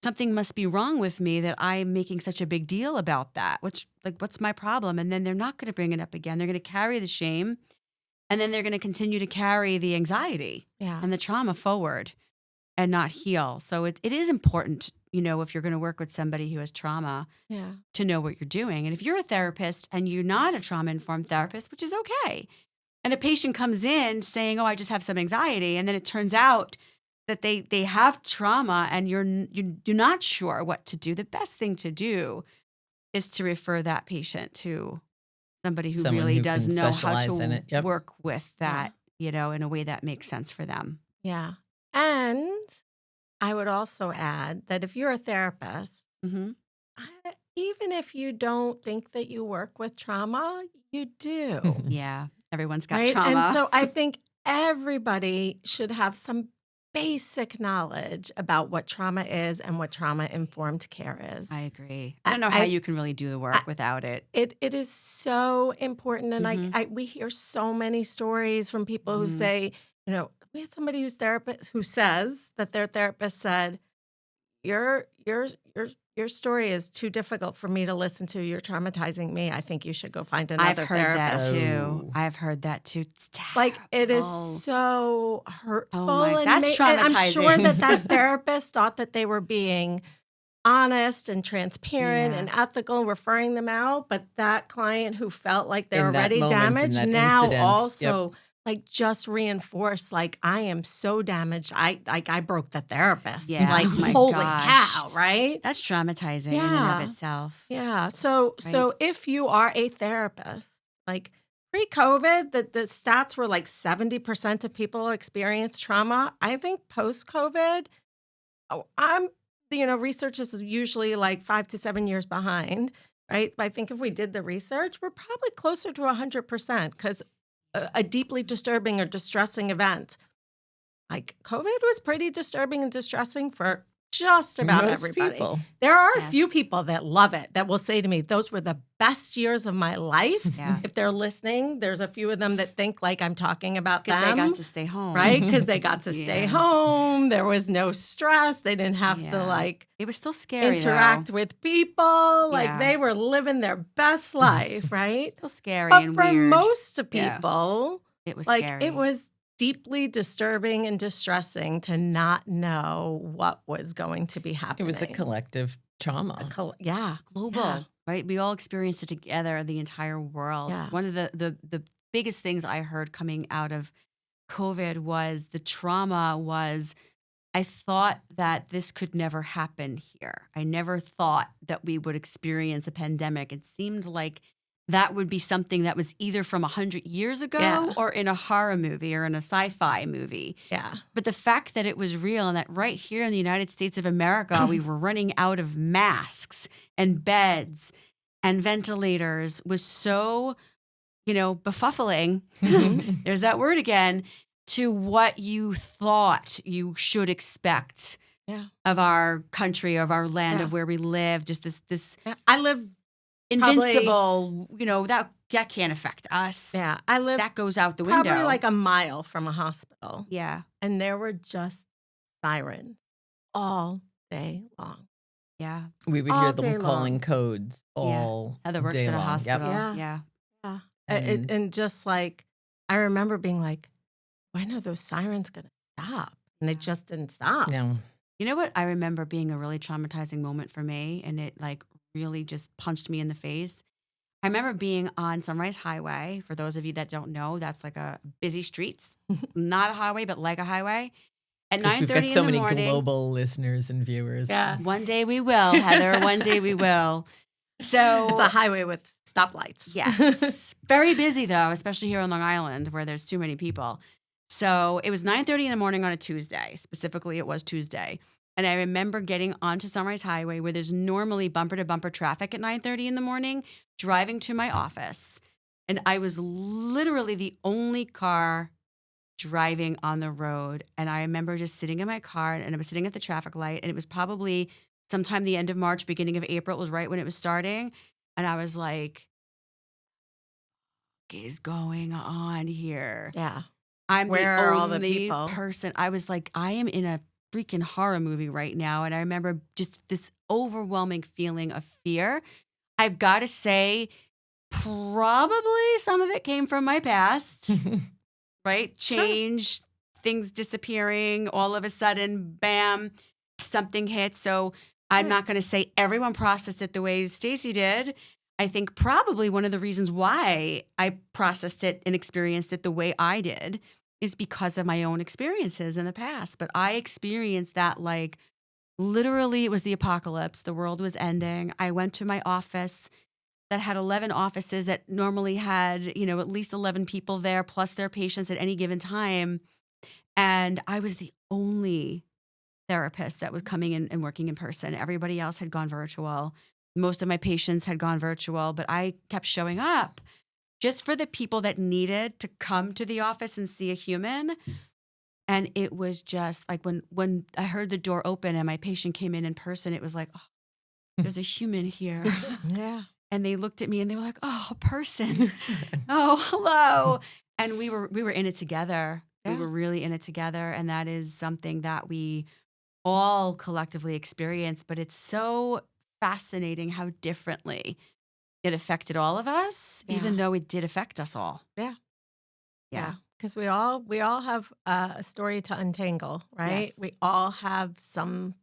something must be wrong with me that I'm making such a big deal about that. What's my problem? And then they're not going to bring it up again. They're going to carry the shame and then they're going to continue to carry the anxiety and the trauma forward and not heal. So it is important, if you're going to work with somebody who has trauma, to know what you're doing. And if you're a therapist and you're not a trauma-informed therapist, which is okay, and a patient comes in saying, oh, I just have some anxiety, and then it turns out that they have trauma and you're not sure what to do, the best thing to do is to refer that patient to somebody who Someone really who does can know how specialize in it. to Yep. work with that, in a way that makes sense for them. Yeah. And I would also add that if you're a therapist, Mm-hmm. even if you don't think that you work with trauma, you do. Yeah, everyone's got Right? trauma. And so I think everybody should have some basic knowledge about what trauma is and what trauma-informed care is. I agree. I don't know how you can really do the work without it. It is so important, and Mhm. we hear so many stories from people who Mhm. say, we had somebody who says that their therapist said, your story is too difficult for me to listen to. You're traumatizing me. I think you should go find I've another heard that therapist. too. Oh. I've heard that too. It's Like, it is terrible. so hurtful. my- that's and I'm sure traumatizing. that therapist thought that they were being honest and transparent Yeah. and ethical, referring them out. But that client who felt like they're In that already moment, in damaged that now incident. also just reinforced, like, I am so damaged. I broke the therapist. Yeah. Like, Oh my holy gosh. cow, right? That's traumatizing in and Yeah. of itself. Yeah. So if you are a therapist, like pre-COVID, the stats were like 70% of people experience trauma. I think post-COVID, research is usually like 5 to 7 years behind, right? But I think if we did the research, we're probably closer to 100% because a deeply disturbing or distressing event like COVID was pretty disturbing and distressing for just about Most everybody. people. There are a Yes. few people that love it, that will say to me, those were the best years of my life. Yeah. If they're listening, there's a few of them that think like I'm talking about them. Because they got to stay home. Right? Because they got to stay Yeah. home. There was no stress. They didn't have to Yeah. like It was still scary. interact though. with people. Like Yeah. they were living their best life, right? Still scary But and for weird. most Yeah. people, It was like scary. it was deeply disturbing and distressing to not know what was going to be It happening. was a collective trauma. Yeah. global, Yeah. right? We all experienced it together, the entire world. Yeah. One of the biggest things I heard coming out of COVID was the trauma was I thought that this could never happen here. I never thought that we would experience a pandemic. It seemed like that would be something that was either from 100 years ago Yeah. or in a horror movie or in a sci-fi movie. Yeah. But the fact that it was real and that right here in the United States of America, we were running out of masks and beds and ventilators was so, befuddling. There's that word again, to what you thought you should expect Yeah. of our country, of our land, Yeah. of where we live. Just this Yeah. I live invincible, that can't affect us. I live That goes out the probably window. like a mile from a hospital. Yeah. And there were just sirens all day long. Yeah. We would All hear day them calling long. codes all Heather works day at a long. Yep. hospital. Yeah. Yeah. Yeah. And- And just like, I remember being like, when are those sirens going to stop? And they just didn't stop. No. You know what I remember being a really traumatizing moment for me, and it like really just punched me in the face? I remember being on Sunrise Highway. For those of you that don't know, that's like a busy streets, not a highway, but like a highway. At Because we've got 9:30 so in the many morning. global listeners and viewers. Yeah. One day we will, Heather. One day we will. So It's a highway with stoplights. yes, very busy though, especially here on Long Island where there's too many people. So it was 9:30 in the morning on a Tuesday. Specifically, it was Tuesday. And I remember getting onto Sunrise Highway where there's normally bumper to bumper traffic at 9:30 in the morning, driving to my office. And I was literally the only car driving on the road. And I remember just sitting in my car and I was sitting at the traffic light and it was probably sometime the end of March, beginning of April. It was right when it was starting. And I was like, what is going on here? Yeah. I'm Where the are all the only people? person. I was like, I am in a freaking horror movie right now. And I remember just this overwhelming feeling of fear. I've got to say, probably some of it came from my past, right? Change, things disappearing, all of a sudden, bam, something hit. So I'm not going to say everyone processed it the way Stacey did. I think probably one of the reasons why I processed it and experienced it the way I did is because of my own experiences in the past. But I experienced that like literally it was the apocalypse. The world was ending. I went to my office that had 11 offices that normally had, at least 11 people there plus their patients at any given time. And I was the only therapist that was coming in and working in person. Everybody else had gone virtual. Most of my patients had gone virtual, but I kept showing up just for the people that needed to come to the office and see a human. And it was just like when I heard the door open and my patient came in person, it was like, oh, there's a human here. Yeah. And they looked at me and they were like, oh, a person. Oh, hello. And we were in it together. Yeah. We were really in it together. And that is something that we all collectively experience. But it's so fascinating how differently it affected all of us, even though it did affect us all. Yeah. Yeah. Because we all have a story to untangle, right? Yes. We all have some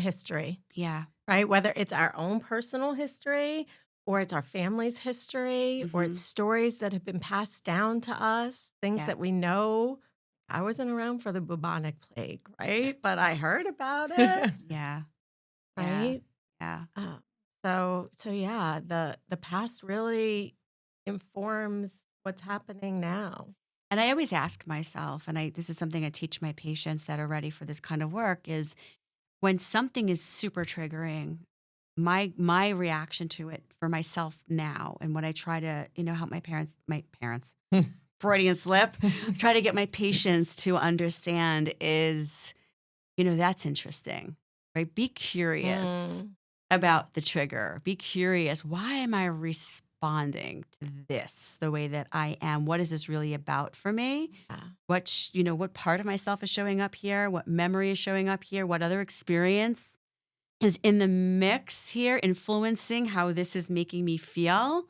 history, Yeah. right? Whether it's our own personal history or it's our family's history or it's stories that have been passed down to us, things Yeah. that we know. I wasn't around for the bubonic plague, right? But I heard about it, Yeah. right? Yeah. So yeah, the past really informs what's happening now. And I always ask myself, and this is something I teach my patients that are ready for this kind of work, is when something is super triggering, my reaction to it for myself now, and what I try to, help my parents, Freudian slip, try to get my patients to understand is, that's interesting, right? Be curious about the trigger. Be curious. Why am I responding to this the way that I am? What is this really about for me? Yeah. What part of myself is showing up here? What memory is showing up here? What other experience is in the mix here influencing how this is making me feel?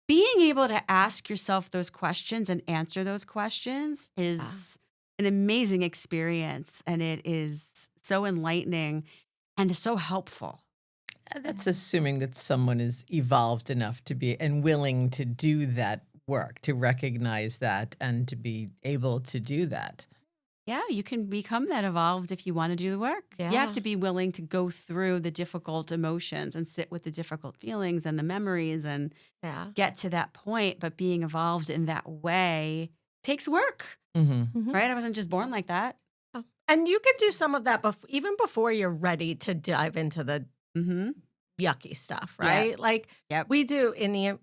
Being able to ask yourself those questions and answer those questions is an amazing experience. And it is so enlightening and so helpful. That's assuming that someone is evolved enough to be and willing to do that work, to recognize that and to be able to do that. Yeah, you can become that evolved if you want to do the work. You Yeah. have to be willing to go through the difficult emotions and sit with the difficult feelings and the memories and Yeah. get to that point. But being evolved in that way takes work, Mm-hmm. right? I wasn't just born like that. Oh. And you can do some of that even before you're ready to dive into the Mm-hmm. yucky stuff, Yeah. right? Like Yep. we do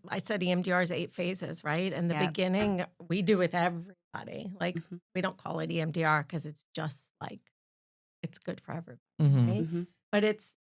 I said EMDR is 8 phases, right? And the Yep. beginning we do with everybody. Like Mhm. we don't call it EMDR because it's just like it's good for everybody, Mm-hmm. right? Mm-hmm. But it's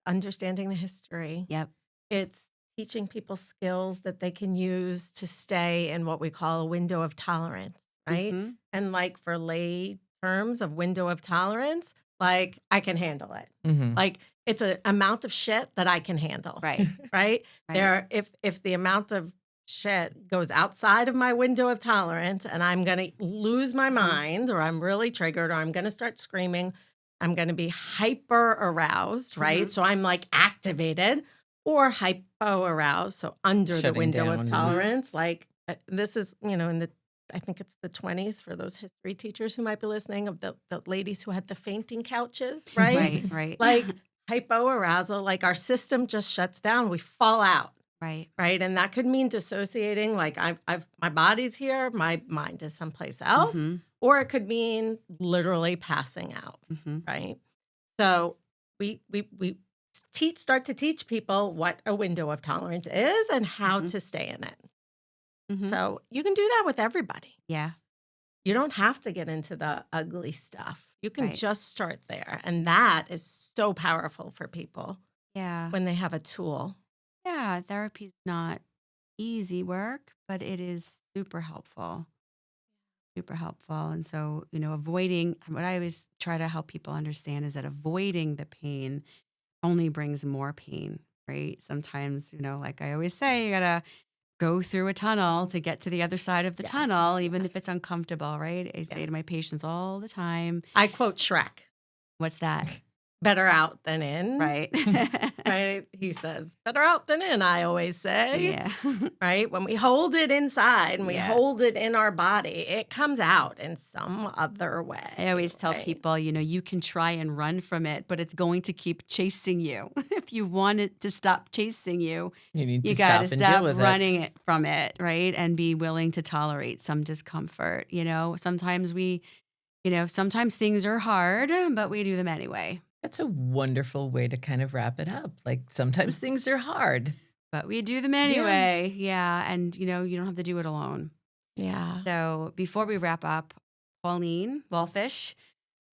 understanding the history. Yep. It's teaching people skills that they can use to stay in what we call a window of tolerance, right? Mhm. And like for lay terms of window of tolerance, like I can handle it. Mm-hmm. Like it's an amount of shit that I can handle, Right. right? Right. If the amount of shit goes outside of my window of tolerance and I'm going to lose my mind or I'm really triggered or I'm going to start screaming, I'm going to be hyper aroused, right? Mhm. So I'm like activated or hypo aroused, so under the Shutting window down, of yeah. tolerance. Like this is, in the I think it's the 20s for those history teachers who might be listening, of the ladies who had the fainting couches, right? Right. Like hypoarousal, like our system just shuts down. We fall out. Right. Right. And that could mean dissociating, like my body's here, my mind is someplace else, or it could mean literally passing out. Right. So we start to teach people what a window of tolerance is and how to stay in it. So you can do that with everybody. Yeah. You don't have to get into the ugly stuff. You can just start there. And that is so powerful for people. Yeah. When they have a tool. Yeah, therapy's not easy work, but it is super helpful. Super helpful. And so, avoiding, what I always try to help people understand is that avoiding the pain only brings more pain, right? Sometimes, like I always say, you gotta go through a tunnel to get to the other side of the tunnel, even if it's uncomfortable, right? I say to my patients all the time. I quote Shrek. What's that? Better out than in. Right. Right. He says, better out than in, I always say. Yeah. Right. When we hold it inside and we hold it in our body, it comes out in some other way. I always tell people, you can try and run from it, but it's going to keep chasing you. If you want it to stop chasing you, you got to stop with running it from it, right? And be willing to tolerate some discomfort. Sometimes sometimes things are hard, but we do them anyway. That's a wonderful way to kind of wrap it up. Like sometimes things are hard, but we do them anyway. Yeah. And, you don't have to do it alone. Yeah. So before we wrap up, Pauline Wolfish,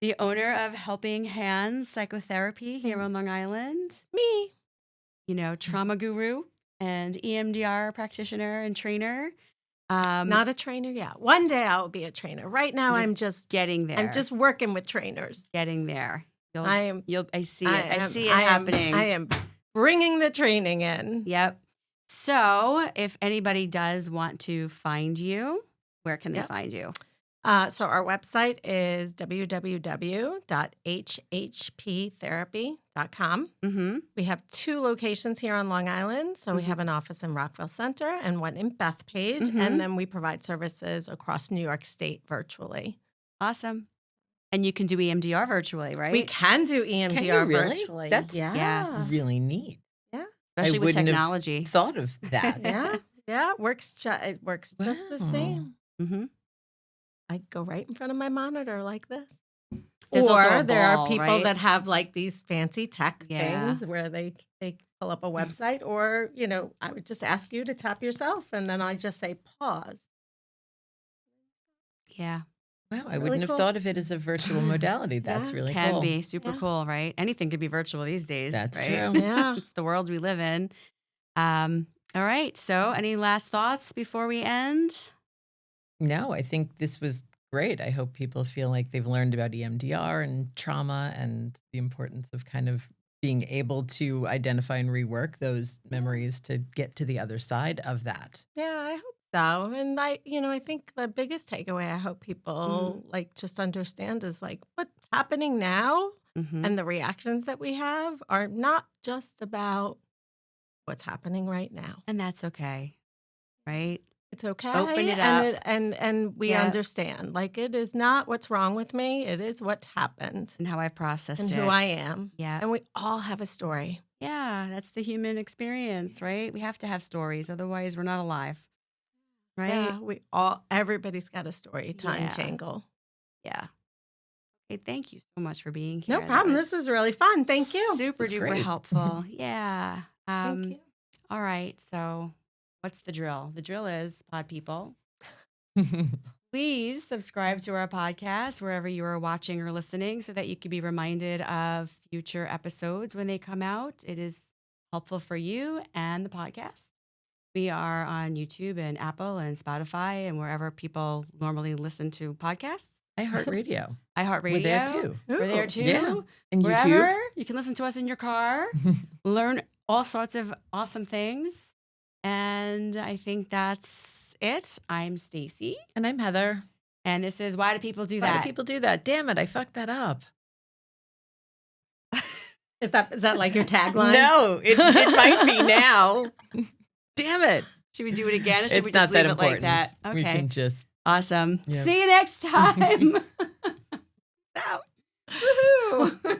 the owner of Helping Hands Psychotherapy here on Long Island. Me. Trauma guru and EMDR practitioner and trainer. Not a trainer yet. One day I'll be a trainer. Right now I'm just getting there. I'm just working with trainers. Getting there. I see it happening. I am bringing the training in. Yep. So if anybody does want to find you, where can they find you? So our website is www.hhptherapy.com. We have 2 locations here on Long Island. So we have an office in Rockville Center and one in Bethpage. And then we provide services across New York State virtually. Awesome. And you can do EMDR virtually, right? We can do EMDR really? Virtually. That's really neat. Yeah. Especially with technology. Thought of that. Yeah. It works just the same. I go right in front of my monitor like this. There's or there are people right? that have like these fancy tech things where they pull up a website, or I would just ask you to tap yourself and then I just say pause. Yeah. Wow, I wouldn't have thought of it as a virtual modality. That's really cool. Can be super cool, right? Anything could be virtual these days. That's right? true. Yeah. It's the world we live in. All right. So any last thoughts before we end? No, I think this was great. I hope people feel like they've learned about EMDR and trauma and the importance of kind of being able to identify and rework those memories to get to the other side of that. Yeah, I hope so. And I think the biggest takeaway I hope people just understand is like what's happening now and the reactions that we have are not just about what's happening right now. And that's okay, right? It's okay. Open it up. And we understand. Like it is not what's wrong with me. It is what happened. And how I processed and it. who I am. Yeah. And we all have a story. Yeah, that's the human experience, right? We have to have stories. Otherwise, we're not alive. Right? Yeah, everybody's got a story to untangle. Yeah. Okay, thank you so much for being here. No problem. This was really fun. Thank you. Super duper helpful. Yeah. Thank you. All right. So what's the drill? The drill is, pod people, please subscribe to our podcast wherever you are watching or listening so that you can be reminded of future episodes when they come out. It is helpful for you and the podcast. We are on YouTube and Apple and Spotify and wherever people normally listen to podcasts. iHeartRadio. iHeartRadio. We're there too. We're there too. Yeah. And Wherever, YouTube. you can listen to us in your car, learn all sorts of awesome things. And I think that's it. I'm Stacy. And I'm Heather. And this is Why Do People Do Why That? do people do that? Damn it, I fucked that up. Is that like your tagline? No, it might be now. Damn it. Should we do it again or should It's we not just that leave it important. like that? Okay. We can just Awesome. Yeah. See you next time. Out. Woohoo.